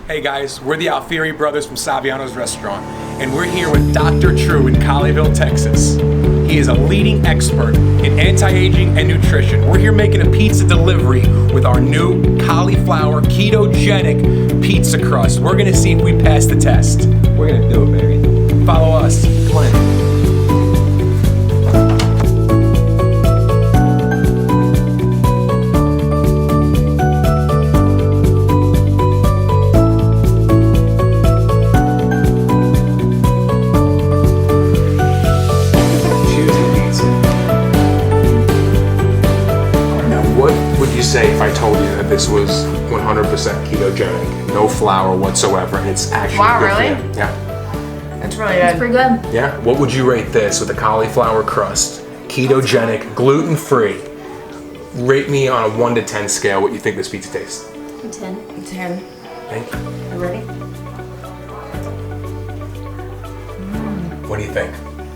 Hey guys, we're the Alfieri Brothers from Saviano's restaurant, and we're here with Dr. True in Colleyville, Texas. He is a leading expert in anti-aging and nutrition. We're here making a pizza delivery with our new cauliflower ketogenic pizza crust. We're gonna see if we pass the test. We're gonna do it, baby. Follow us. Come on in. Say if I told you that this was 100% ketogenic, no flour whatsoever, and it's actually wow, good really? for you. Yeah. That's really good. That's pretty good. Yeah. What would you rate this with a cauliflower crust, ketogenic, gluten-free? Rate me on a 1 to 10 scale what you think this pizza tastes. A 10. 10. Thank you. You ready? What do you think?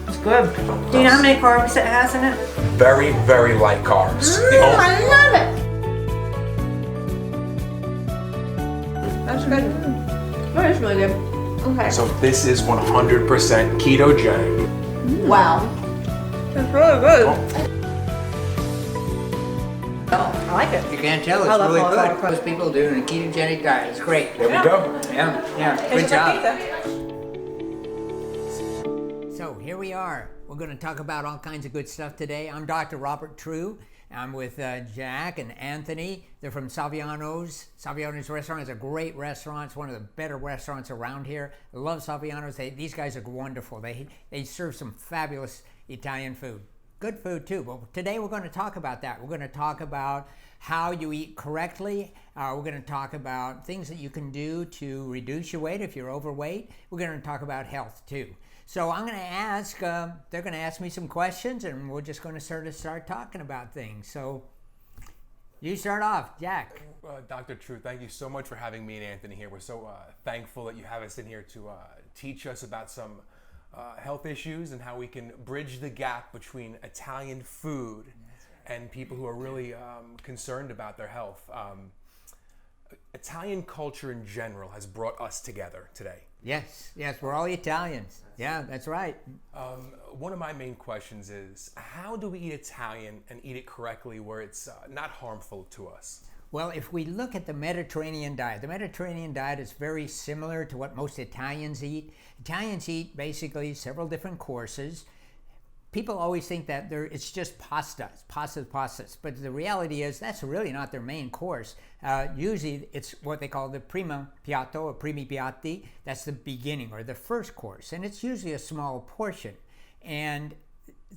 It's good. Do you know how many carbs it has in it? Very, very light carbs. I love it. That's good. That is really good. Okay. So this is 100% ketogenic. Wow. That's really good. Oh, I like it. you can't tell, I it's love really cauliflower good. crust. Most people doing a ketogenic diet, it's great. There we go. Yeah, It's good job. pizza. So here we are. We're going to talk about all kinds of good stuff today. I'm Dr. Robert True. I'm with Jack and Anthony. They're from Saviano's. Saviano's restaurant is a great restaurant. It's one of the better restaurants around here. I love Saviano's. These guys are wonderful. They serve some fabulous Italian food. Good food too, but today we're going to talk about that. We're going to talk about how you eat correctly. We're going to talk about things that you can do to reduce your weight if you're overweight. We're going to talk about health too. So I'm going to ask, they're going to ask me some questions, and we're just going to sort of start talking about things. So you start off, Jack. Dr. True, thank you so much for having me and Anthony here. We're so thankful that you have us in here to teach us about some health issues and how we can bridge the gap between Italian food and people who are really concerned about their health. Italian culture in general has brought us together today. Yes, we're all Italians. Yeah, that's right. One of my main questions is, how do we eat Italian and eat it correctly where it's not harmful to us? Well, if we look at the Mediterranean diet is very similar to what most Italians eat. Italians eat basically several different courses. People always think that it's just pastas, but the reality is that's really not their main course. Usually it's what they call the primo piatto or primi piatti. That's the beginning or the first course, and it's usually a small portion. And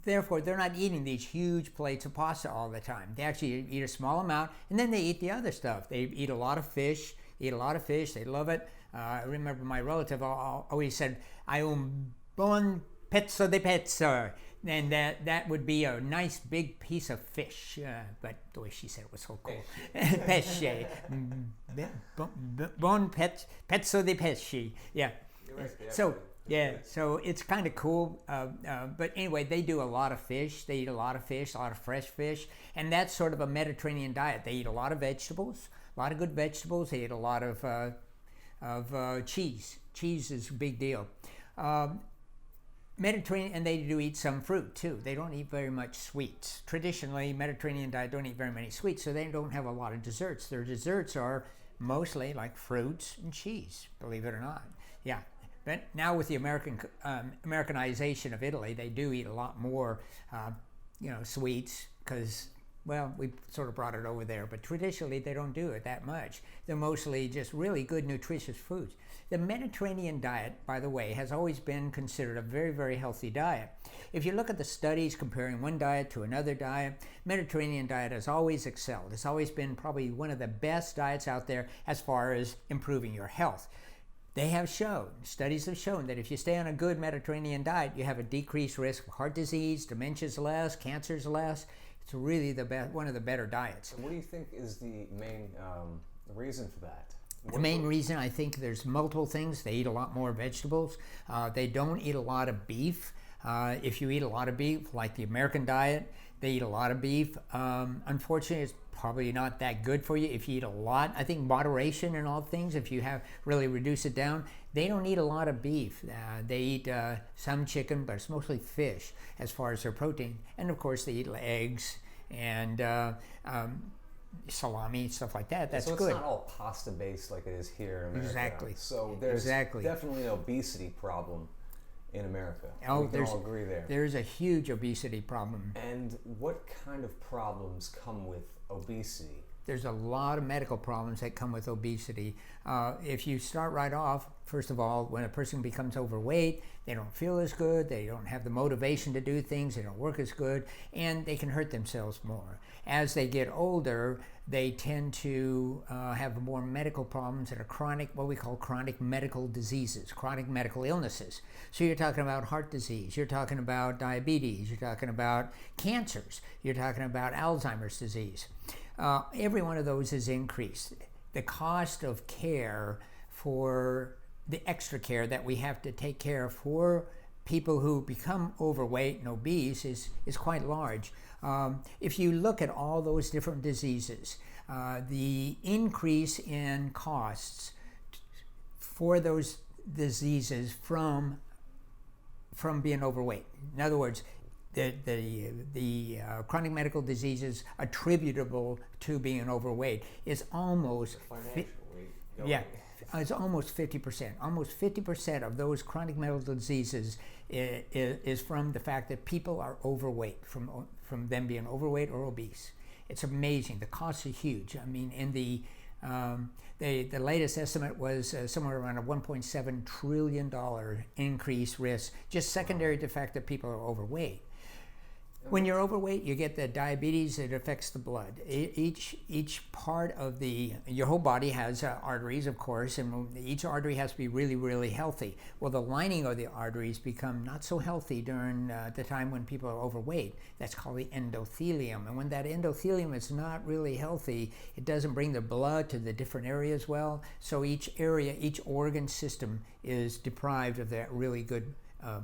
therefore, they're not eating these huge plates of pasta all the time. They actually eat a small amount, and then they eat the other stuff. They eat a lot of fish. They love it. I remember my relative always said, "I un buon pezzo di pizza." And that would be a nice big piece of fish, but the way she said it was so cool. Pesce, buon pezzo di pesce. Yeah. So it's kind of cool. But anyway, they do a lot of fish. They eat a lot of fish, a lot of fresh fish, and that's sort of a Mediterranean diet. They eat a lot of vegetables, a lot of good vegetables. They eat a lot of cheese. Cheese is a big deal. Mediterranean, and they do eat some fruit too. They don't eat very much sweets. Traditionally, Mediterranean diet don't eat very many sweets, so they don't have a lot of desserts. Their desserts are mostly like fruits and cheese, believe it or not. Yeah, but now with the Americanization of Italy, they do eat a lot more, sweets because, well, we sort of brought it over there. But traditionally, they don't do it that much. They're mostly just really good, nutritious foods. The Mediterranean diet, by the way, has always been considered a very, very healthy diet. If you look at the studies comparing one diet to another diet, Mediterranean diet has always excelled. It's always been probably one of the best diets out there as far as improving your health. Studies have shown that if you stay on a good Mediterranean diet, you have a decreased risk of heart disease, dementia's less, cancer's less. It's really one of the better diets. And what do you think is the main reason for that? The main reason, I think there's multiple things. They eat a lot more vegetables. They don't eat a lot of beef. If you eat a lot of beef, like the American diet, They eat a lot of beef. Unfortunately, it's probably not that good for you if you eat a lot. I think moderation in all things, if you have really reduce it down. They don't eat a lot of beef. They eat some chicken, but it's mostly fish as far as their protein. And of course, they eat eggs and salami, stuff like that. That's so good. It's not all pasta based like it is here in America. Exactly. So there's definitely an obesity problem in America. Oh, we can all agree there. There's a huge obesity problem. And what kind of problems come with obesity? There's a lot of medical problems that come with obesity. If you start right off, first of all, when a person becomes overweight, they don't feel as good, they don't have the motivation to do things, they don't work as good, and they can hurt themselves more. As they get older, they tend to have more medical problems that are chronic, what we call chronic medical diseases, chronic medical illnesses. So you're talking about heart disease, you're talking about diabetes, you're talking about cancers, you're talking about Alzheimer's disease. Every one of those is increased. The cost of care for the extra care that we have to take care of for people who become overweight and obese is quite large. If you look at all those different diseases, the increase in costs for those diseases from being overweight. In other words, the chronic medical diseases attributable to being overweight is almost it's almost 50%. Almost 50% of those chronic medical diseases is from the fact that people are overweight, from them being overweight or obese. It's amazing. The costs are huge. I mean, in the latest estimate was somewhere around a $1.7 trillion increased risk, just secondary to the fact that people are overweight. When you're overweight, you get the diabetes. It affects the blood. Each part of your whole body has arteries, of course, and each artery has to be really, really healthy. Well, the lining of the arteries become not so healthy during the time when people are overweight. That's called the endothelium. And when that endothelium is not really healthy, it doesn't bring the blood to the different areas well. So each area, each organ system is deprived of that really good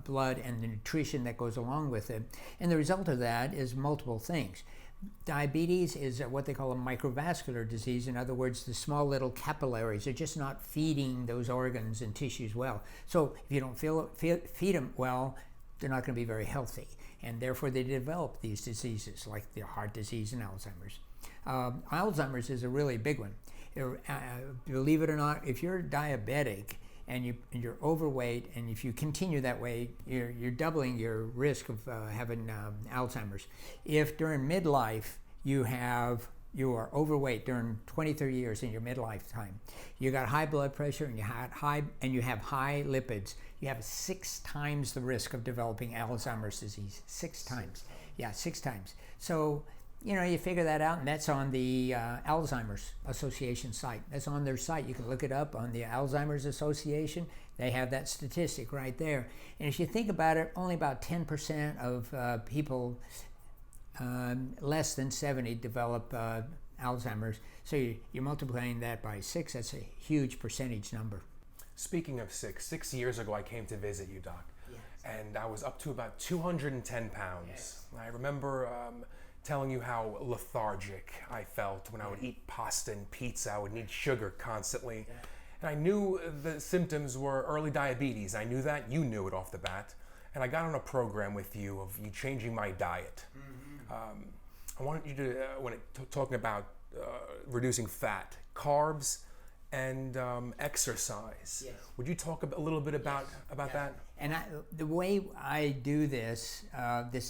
blood and the nutrition that goes along with it. And the result of that is multiple things. Diabetes is what they call a microvascular disease. In other words, the small little capillaries are just not feeding those organs and tissues well. So if you don't feed them well, they're not going to be very healthy. And therefore they develop these diseases like the heart disease and Alzheimer's. Alzheimer's is a really big one. Believe it or not, if you're diabetic, and you're overweight, and if you continue that way, you're doubling your risk of having Alzheimer's. If during midlife you are overweight during 20, 30 years in your midlife time, you got high blood pressure and you have high lipids, you have 6 times the risk of developing Alzheimer's disease. 6 times. Yeah, 6 times. So, you figure that out, and that's on the Alzheimer's Association site. That's on their site. You can look it up on the Alzheimer's Association. They have that statistic right there. And if you think about it, only about 10% of people less than 70 develop Alzheimer's. So you're multiplying that by 6. That's a huge percentage number. Speaking of 6 years ago, I came to visit you, Doc. Yes. And I was up to about 210 pounds. Yes. I remember telling you how lethargic I felt when I would eat pasta and pizza. I would need sugar constantly. Yeah. And I knew the symptoms were early diabetes. I knew that. You knew it off the bat. And I got on a program with you of you changing my diet. Mm-hmm. I wanted you to, when talking about reducing fat, carbs, and exercise. Yes. Would you talk a little bit about that? And the way I do this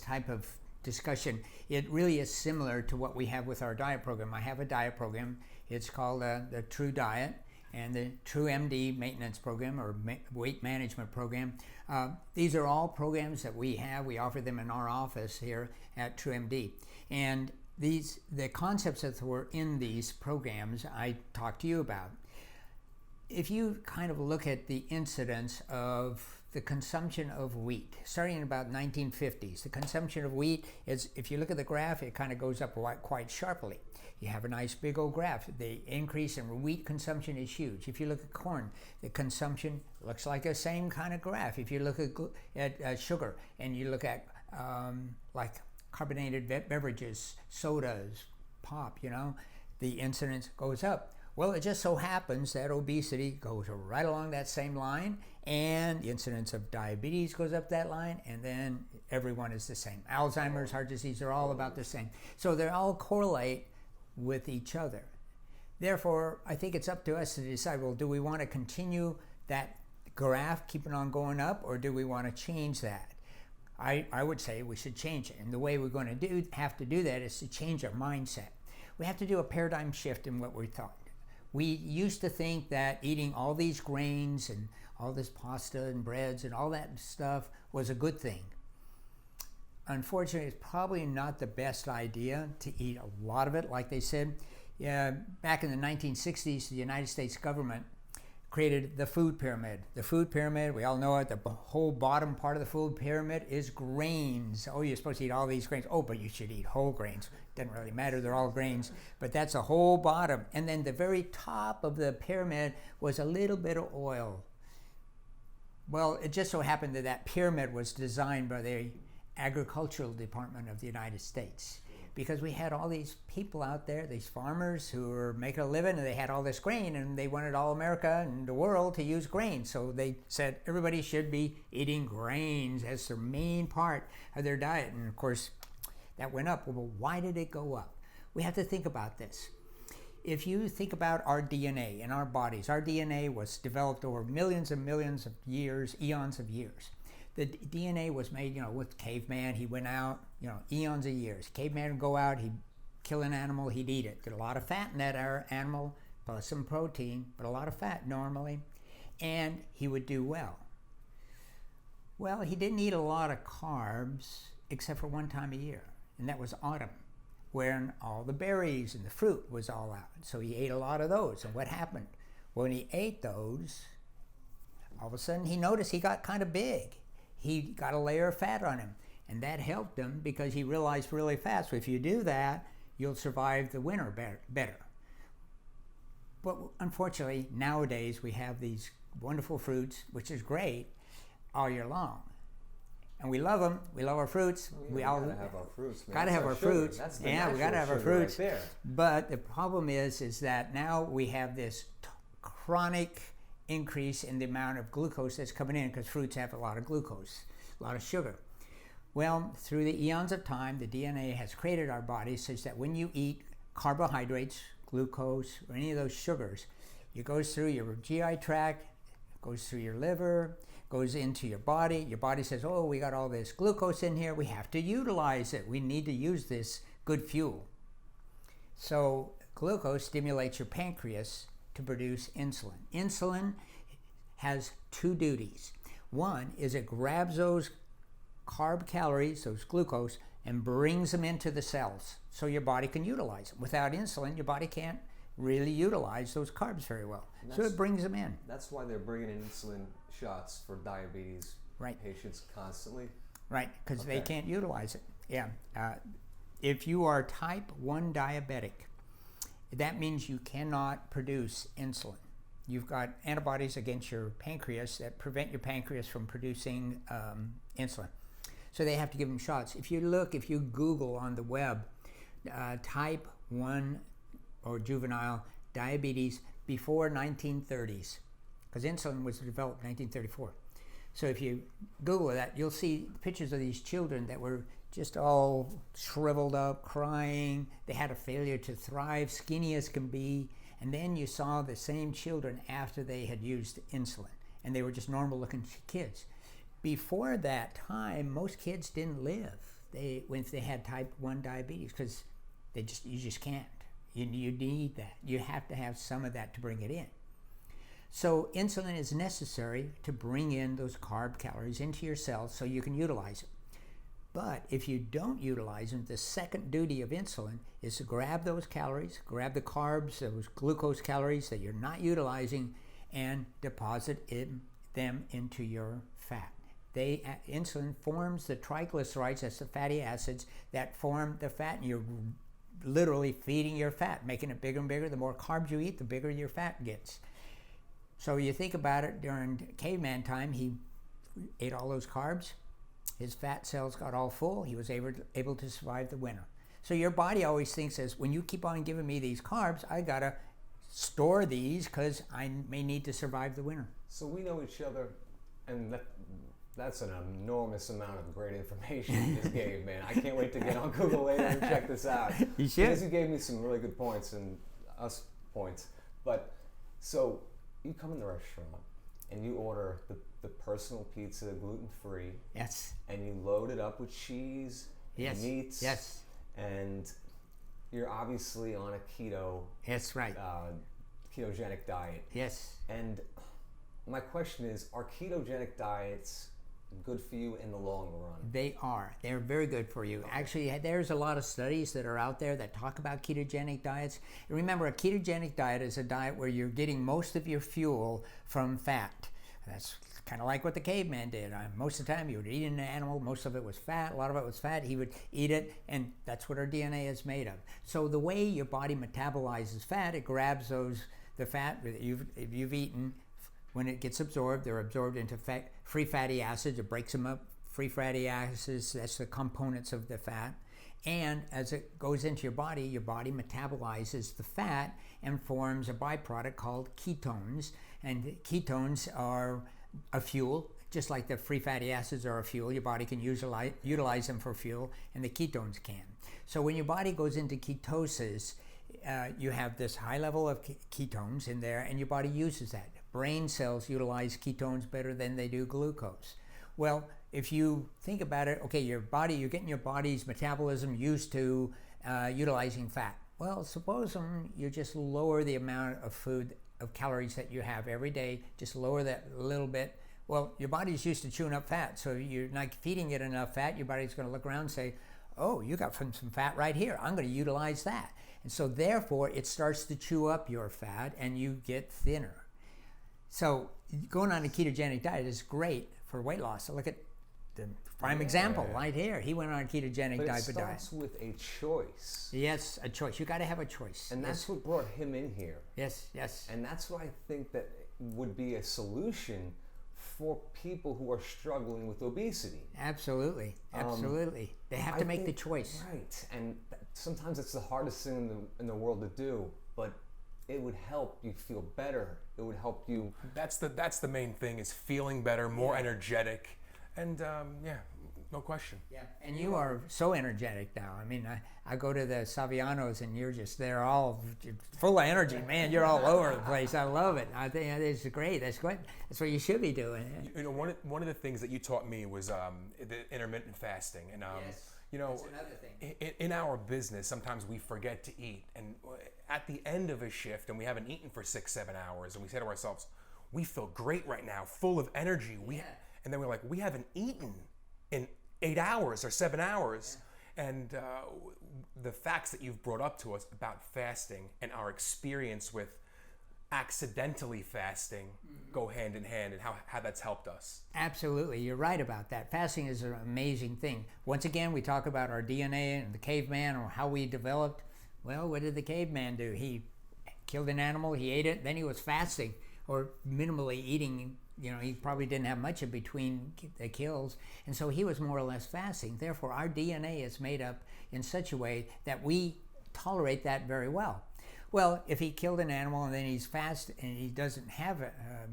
type of discussion, it really is similar to what we have with our diet program. I have a diet program. It's called the True Diet and the TrueMD maintenance program or weight management program. These are all programs that we have. We offer them in our office here at TrueMD. And the concepts that were in these programs I talked to you about. If you kind of look at the incidence of the consumption of wheat, starting in about 1950s, the consumption of wheat is, if you look at the graph, it kind of goes up quite sharply. You have a nice big old graph. The increase in wheat consumption is huge. If you look at corn, the consumption looks like the same kind of graph. If you look at sugar and you look at like carbonated beverages, sodas, pop, the incidence goes up. Well, it just so happens that obesity goes right along that same line, and the incidence of diabetes goes up that line, and then everyone is the same. Alzheimer's, heart disease, they're all about the same. So they all correlate with each other. Therefore, I think it's up to us to decide, well, do we want to continue that graph keeping on going up, or do we want to change that? I would say we should change it. And the way we're going to have to do that is to change our mindset. We have to do a paradigm shift in what we thought. We used to think that eating all these grains and all this pasta and breads and all that stuff was a good thing. Unfortunately, it's probably not the best idea to eat a lot of it. Like they said, back in the 1960s, the United States government created the food pyramid. The food pyramid, we all know it, the whole bottom part of the food pyramid is grains. Oh, you're supposed to eat all these grains. Oh, but you should eat whole grains. Doesn't really matter, they're all grains. But that's the whole bottom. And then the very top of the pyramid was a little bit of oil. Well, it just so happened that that pyramid was designed by the Agricultural Department of the United States, because we had all these people out there, these farmers who were making a living, and they had all this grain, and they wanted all America and the world to use grain. So they said everybody should be eating grains as their main part of their diet. And of course, that went up. Well, why did it go up? We have to think about this. If you think about our DNA in our bodies, our DNA was developed over millions and millions of years, eons of years. The DNA was made, with caveman. He went out, eons of years. Caveman would go out, he'd kill an animal, he'd eat it. Get a lot of fat in that animal, plus some protein, but a lot of fat normally, and he would do well. Well, he didn't eat a lot of carbs, except for one time a year, and that was autumn, when all the berries and the fruit was all out. So he ate a lot of those, and what happened? When he ate those, all of a sudden he noticed he got kind of big. He got a layer of fat on him, and that helped him because he realized really fast, so if you do that, you'll survive the winter better. But unfortunately, nowadays we have these wonderful fruits, which is great, all year long. And we love them. We love our fruits. We all gotta have our fruits, man. Gotta have our fruits. That's the we gotta have our sugar fruits. right there. But the problem is that now we have this chronic increase in the amount of glucose that's coming in, because fruits have a lot of glucose, a lot of sugar. Well, through the eons of time, the DNA has created our bodies such that when you eat carbohydrates, glucose, or any of those sugars, it goes through your GI tract, goes through your liver, goes into your body. Your body says, oh, we got all this glucose in here, we have to utilize it. We need to use this good fuel. So glucose stimulates your pancreas to produce insulin. Insulin has two duties. One is it grabs those carb calories, those glucose, and brings them into the cells so your body can utilize them. Without insulin, your body can't really utilize those carbs very well. So it brings them in. That's why they're bringing in insulin shots for diabetes patients constantly. Right, because they can't utilize it. Yeah. If you are type 1 diabetic, that means you cannot produce insulin. You've got antibodies against your pancreas that prevent your pancreas from producing insulin. So they have to give them shots. If you Google on the web, type 1 or juvenile diabetes before 1930s, because insulin was developed in 1934. So if you Google that, you'll see pictures of these children that were just all shriveled up, crying. They had a failure to thrive, skinny as can be. And then you saw the same children after they had used insulin, and they were just normal looking kids. Before that time, most kids didn't live when they had type 1 diabetes, because you just can't. You need that. You have to have some of that to bring it in. So insulin is necessary to bring in those carb calories into your cells so you can utilize it. But if you don't utilize them, the second duty of insulin is to grab those calories, grab the carbs, those glucose calories that you're not utilizing, and deposit them into your fat. Insulin forms the triglycerides, that's the fatty acids that form the fat, and you're literally feeding your fat, making it bigger and bigger. The more carbs you eat, the bigger your fat gets. So you think about it, during caveman time, he ate all those carbs, his fat cells got all full. He was able to survive the winter. So your body always thinks as when you keep on giving me these carbs, I gotta store these because I may need to survive the winter. So we know each other, and that's an enormous amount of great information you just gave, man. I can't wait to get on Google later and check this out. You should. Because you gave me some really good points and us points. But so you come in the restaurant and you order the personal pizza, gluten-free. Yes. And you load it up with cheese, yes. meats. Yes. And you're obviously on a keto. That's right. Ketogenic diet. Yes. And my question is, are ketogenic diets good for you in the long run? They are. They're very good for you. Actually, there's a lot of studies that are out there that talk about ketogenic diets. And remember, a ketogenic diet is a diet where you're getting most of your fuel from fat. That's kind of like what the caveman did. Most of the time, he would eat an animal. Most of it was fat. A lot of it was fat. He would eat it, and that's what our DNA is made of. So the way your body metabolizes fat, it grabs the fat that you've eaten. When it gets absorbed, they're absorbed into free fatty acids. It breaks them up. Free fatty acids, that's the components of the fat. And as it goes into your body metabolizes the fat and forms a byproduct called ketones. And ketones are a fuel, just like the free fatty acids are a fuel. Your body can utilize them for fuel, and the ketones can. So when your body goes into ketosis, you have this high level of ketones in there, and your body uses that. Brain cells utilize ketones better than they do glucose. Well, if you think about it, okay, you're getting your body's metabolism used to utilizing fat. Well, suppose you just lower the amount of calories that you have every day, just lower that a little bit. Well, your body's used to chewing up fat, so you're not feeding it enough fat. Your body's going to look around and say, oh, you got some fat right here. I'm going to utilize that. And so therefore, it starts to chew up your fat and you get thinner. So going on a ketogenic diet is great for weight loss. So look at the prime example right here. He went on a ketogenic but diet. It starts with a choice. Yes, a choice. You got to have a choice. And that's what brought him in here. Yes, yes. And that's what I think that would be a solution for people who are struggling with obesity. Absolutely, absolutely. They have to make the choice. Right, and sometimes it's the hardest thing in the world to do, but it would help you feel better. It would help you. That's the main thing, is feeling better, more energetic, and no question. Yeah, and you are so energetic now. I mean, I go to the Savianos and they're all full of energy, man. You're all over the place. I love it. I think it's great. That's great. That's what you should be doing. You know, one of the things that you taught me was the intermittent fasting, and yes, you know, that's another thing. In our business, sometimes we forget to eat, and at the end of a shift, and we haven't eaten for 6-7 hours, and we say to ourselves, "We feel great right now, full of energy." And then we're like, "We haven't eaten in 8 hours or 7 hours." Yeah. And the facts that you've brought up to us about fasting and our experience with accidentally fasting go hand in hand, and how that's helped us. Absolutely, you're right about that. Fasting is an amazing thing. Once again, we talk about our DNA and the caveman, or how we developed. Well, what did the caveman do? He killed an animal, he ate it, then he was fasting or minimally eating. You know, he probably didn't have much in between the kills, and so he was more or less fasting. Therefore, our DNA is made up in such a way that we tolerate that very well. Well, if he killed an animal and then he's fast and he doesn't have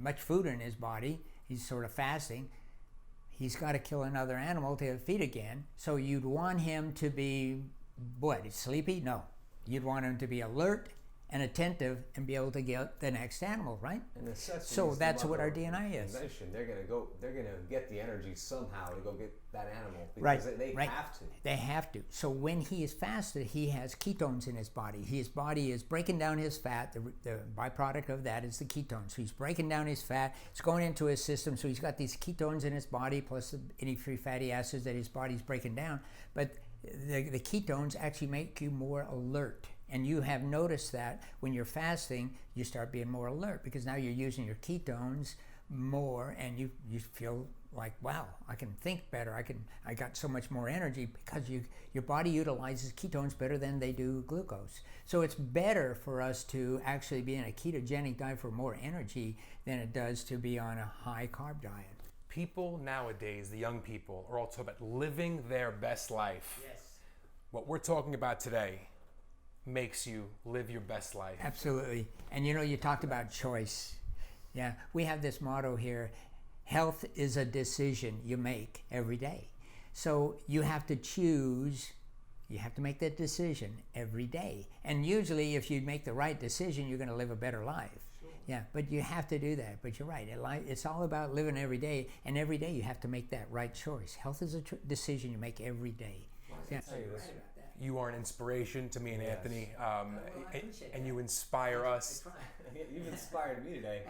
much food in his body, he's sort of fasting, he's got to kill another animal to feed again. So you'd want him to be, what, sleepy? No. You'd want him to be alert and attentive and be able to get the next animal, right? And so that's what our DNA is. They're gonna get the energy somehow to go get that animal, because right. they right. have to. They have to. So when he is fasted, he has ketones in his body. His body is breaking down his fat. The byproduct of that is the ketones. So he's breaking down his fat. It's going into his system. So he's got these ketones in his body, plus any free fatty acids that his body's breaking down. But the ketones actually make you more alert. And you have noticed that when you're fasting, you start being more alert, because now you're using your ketones more, and you feel like, wow, I can think better. I got so much more energy, because your body utilizes ketones better than they do glucose. So it's better for us to actually be in a ketogenic diet for more energy than it does to be on a high carb diet. people nowadays, the young people, are all talking about living their best life. Yes. What we're talking about today makes you live your best life. Absolutely. And you know, you talked about choice. Yeah, we have this motto here: health is a decision you make every day. So you have to choose, you have to make that decision every day. And usually if you make the right decision, you're going to live a better life. Sure. Yeah, but you have to do that. But you're right, it's all about living every day, and every day you have to make that right choice. Health is a decision you make every day. Yeah. You are an inspiration to me and Yes. Anthony, appreciate and that. you inspire us. You've inspired me today,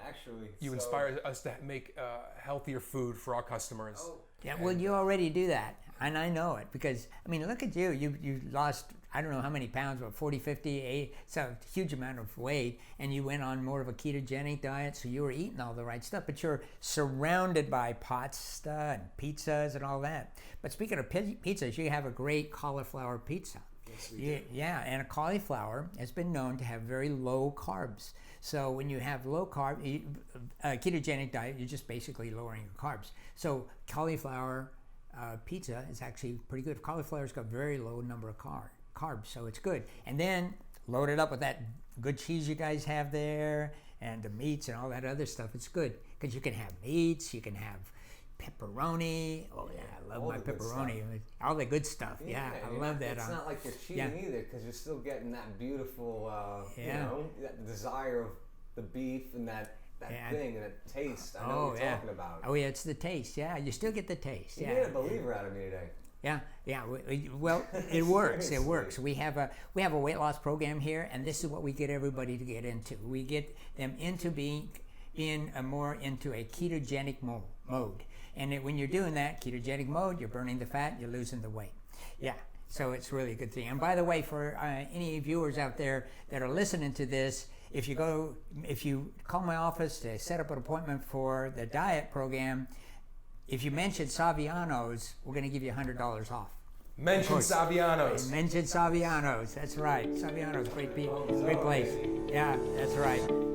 actually. You So- inspire us to make healthier food for our customers. Yeah, well, you already do that, and I know it because, I mean, look at you. You lost, I don't know how many pounds, but 40, 50, it's a huge amount of weight, and you went on more of a ketogenic diet, so you were eating all the right stuff, but you're surrounded by pasta and pizzas and all that. But speaking of pizzas, you have a great cauliflower pizza. Yes, we do. Yeah, and a cauliflower has been known to have very low carbs. So when you have low carb, ketogenic diet, you're just basically lowering your carbs. So cauliflower pizza is actually pretty good. Cauliflower's got very low number of carbs, so it's good. And then load it up with that good cheese you guys have there, and the meats and all that other stuff. It's good because you can have meats, you can have pepperoni. Oh yeah, I love all my the good pepperoni. All the good stuff. Yeah, I you're love not- that. It's not like you're cheating yeah. either, because you're still getting that beautiful, you Yeah. know, that desire of the beef and that Yeah. thing and that taste. I know what you're talking about. Oh yeah, it's the taste. Yeah, you still get the taste. You Yeah. made a believer out of me today. Yeah, yeah. Well, it works. It works. We have a weight loss program here, and this is what we get everybody to get into. We get them into being more into a ketogenic mode. And when you're doing that ketogenic mode, you're burning the fat, you're losing the weight. Yeah. So it's really a good thing. And by the way, for any viewers out there that are listening to this, if you call my office to set up an appointment for the diet program, if you mention Saviano's, we're going to give you $100 off. Mention Saviano's. Mention Saviano's. That's right. Saviano's, great place. Yeah, that's right.